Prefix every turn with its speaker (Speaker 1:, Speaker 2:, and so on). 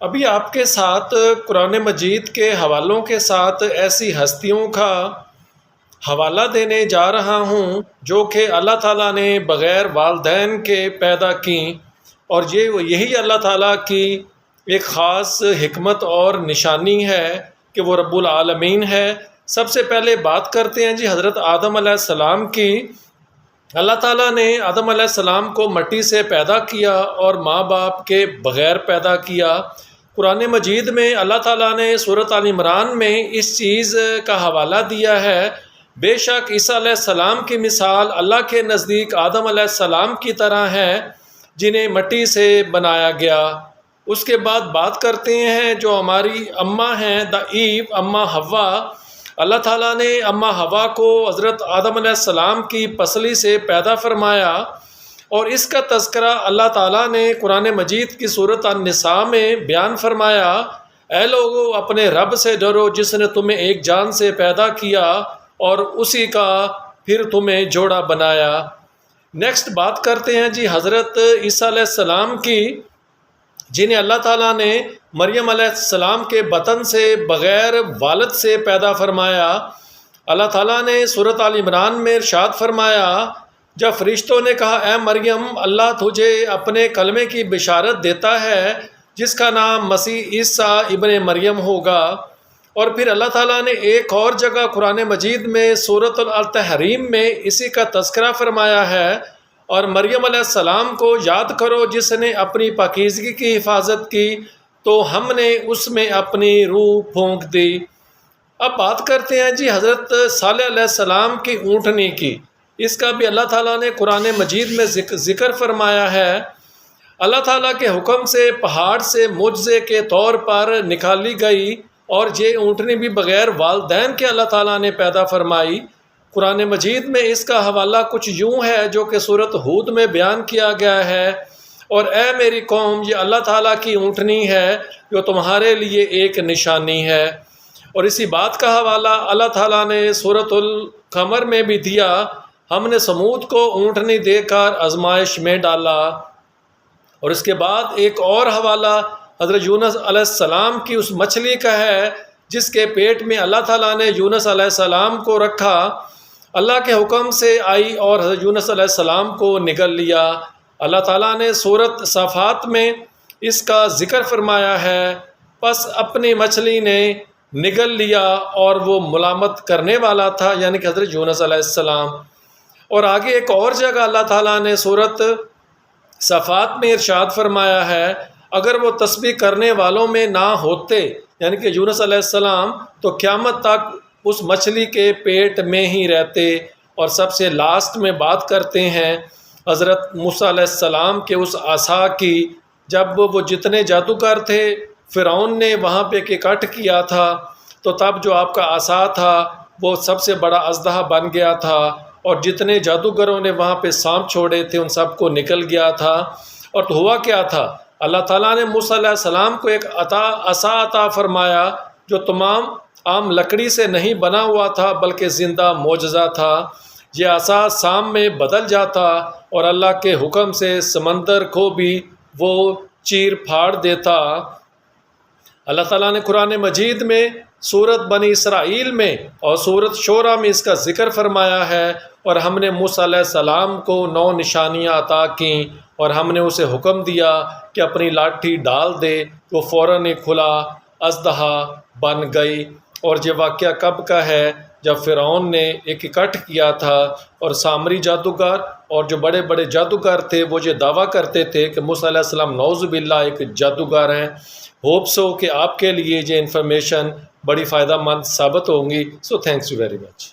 Speaker 1: ابھی آپ کے ساتھ قرآن مجید کے حوالوں کے ساتھ ایسی ہستیوں کا حوالہ دینے جا رہا ہوں جو کہ اللہ تعالیٰ نے بغیر والدین کے پیدا کیں، اور یہی اللہ تعالیٰ کی ایک خاص حکمت اور نشانی ہے کہ وہ رب العالمین ہے۔ سب سے پہلے بات کرتے ہیں حضرت آدم علیہ السلام کی۔ اللہ تعالیٰ نے آدم علیہ السلام کو مٹی سے پیدا کیا اور ماں باپ کے بغیر پیدا کیا۔ قرآن مجید میں اللہ تعالیٰ نے سورۃ آل عمران میں اس چیز کا حوالہ دیا ہے، بے شک عیسیٰ علیہ السلام کی مثال اللہ کے نزدیک آدم علیہ السلام کی طرح ہے جنہیں مٹی سے بنایا گیا۔ اس کے بعد بات کرتے ہیں جو ہماری اماں ہیں دا ایو، اماں حوا۔ اللہ تعالیٰ نے اماں حوا کو حضرت آدم علیہ السلام کی پسلی سے پیدا فرمایا، اور اس کا تذکرہ اللہ تعالیٰ نے قرآن مجید کی سورۃ النساء میں بیان فرمایا، اے لوگو اپنے رب سے ڈرو جس نے تمہیں ایک جان سے پیدا کیا اور اسی کا پھر تمہیں جوڑا بنایا۔ نیکسٹ بات کرتے ہیں حضرت عیسیٰ علیہ السلام کی، جنہیں اللہ تعالیٰ نے مریم علیہ السلام کے بطن سے بغیر والد سے پیدا فرمایا۔ اللہ تعالیٰ نے سورۃ آل عمران میں ارشاد فرمایا، جب فرشتوں نے کہا اے مریم اللہ تجھے اپنے کلمے کی بشارت دیتا ہے جس کا نام مسیح عیسیٰ ابن مریم ہوگا۔ اور پھر اللہ تعالیٰ نے ایک اور جگہ قرآن مجید میں سورۃ التحریم میں اسی کا تذکرہ فرمایا ہے، اور مریم علیہ السلام کو یاد کرو جس نے اپنی پاکیزگی کی حفاظت کی تو ہم نے اس میں اپنی روح پھونک دی۔ اب بات کرتے ہیں حضرت صالح علیہ السلام کی اونٹنی کی۔ اس کا بھی اللہ تعالیٰ نے قرآن مجید میں ذکر فرمایا ہے۔ اللہ تعالیٰ کے حکم سے پہاڑ سے معجزے کے طور پر نکالی گئی، اور یہ اونٹنی بھی بغیر والدین کے اللہ تعالیٰ نے پیدا فرمائی۔ قرآن مجید میں اس کا حوالہ کچھ یوں ہے جو کہ سورۃ ہود میں بیان کیا گیا ہے، اور اے میری قوم یہ اللہ تعالیٰ کی اونٹنی ہے جو تمہارے لیے ایک نشانی ہے۔ اور اسی بات کا حوالہ اللہ تعالیٰ نے سورۃ القمر میں بھی دیا، ہم نے سمود کو اونٹنی دے کر آزمائش میں ڈالا۔ اور اس کے بعد ایک اور حوالہ حضرت یونس علیہ السلام کی اس مچھلی کا ہے جس کے پیٹ میں اللہ تعالیٰ نے یونس علیہ السلام کو رکھا، اللہ کے حکم سے آئی اور حضرت یونس علیہ السلام کو نگل لیا۔ اللہ تعالیٰ نے سورۃ صافات میں اس کا ذکر فرمایا ہے، پس اپنی مچھلی نے نگل لیا اور وہ ملامت کرنے والا تھا، یعنی کہ حضرت یونس علیہ السلام۔ اور آگے ایک اور جگہ اللہ تعالیٰ نے سورۃ صافات میں ارشاد فرمایا ہے، اگر وہ تسبیح کرنے والوں میں نہ ہوتے یعنی کہ یونس علیہ السلام تو قیامت تک اس مچھلی کے پیٹ میں ہی رہتے۔ اور سب سے لاسٹ میں بات کرتے ہیں حضرت موسیٰ علیہ السلام کے اس عصا کی، جب وہ جتنے جادوگر تھے فرعون نے وہاں پہ اکٹھ کیا تھا، تو تب جو آپ کا عصا تھا وہ سب سے بڑا اژدہا بن گیا تھا، اور جتنے جادوگروں نے وہاں پہ سانپ چھوڑے تھے ان سب کو نکل گیا تھا۔ اور تو ہوا کیا تھا، اللہ تعالیٰ نے موسیٰ علیہ السلام کو ایک عصا عطا فرمایا جو تمام عام لکڑی سے نہیں بنا ہوا تھا بلکہ زندہ معجزہ تھا۔ یہ عصا شام میں بدل جاتا اور اللہ کے حکم سے سمندر کو بھی وہ چیر پھاڑ دیتا۔ اللہ تعالیٰ نے قرآن مجید میں سورۃ بنی اسرائیل میں اور سورۃ شعراء میں اس کا ذکر فرمایا ہے، اور ہم نے موسیٰ علیہ السلام کو 9 نشانیاں عطا کیں، اور ہم نے اسے حکم دیا کہ اپنی لاٹھی ڈال دے، وہ فوراً ہی کھلا اژدہا بن گئی۔ اور یہ واقعہ کب کا ہے، جب فرعون نے ایک اکٹھ کیا تھا، اور سامری جادوگر اور جو بڑے بڑے جادوگر تھے وہ یہ دعویٰ کرتے تھے کہ موسیٰ علیہ السلام نعوذ باللہ ایک جادوگر ہیں۔ ہوپ سو کہ آپ کے لیے یہ انفارمیشن بڑی فائدہ مند ثابت ہوں گی۔ سو تھینکس یو ویری مچ۔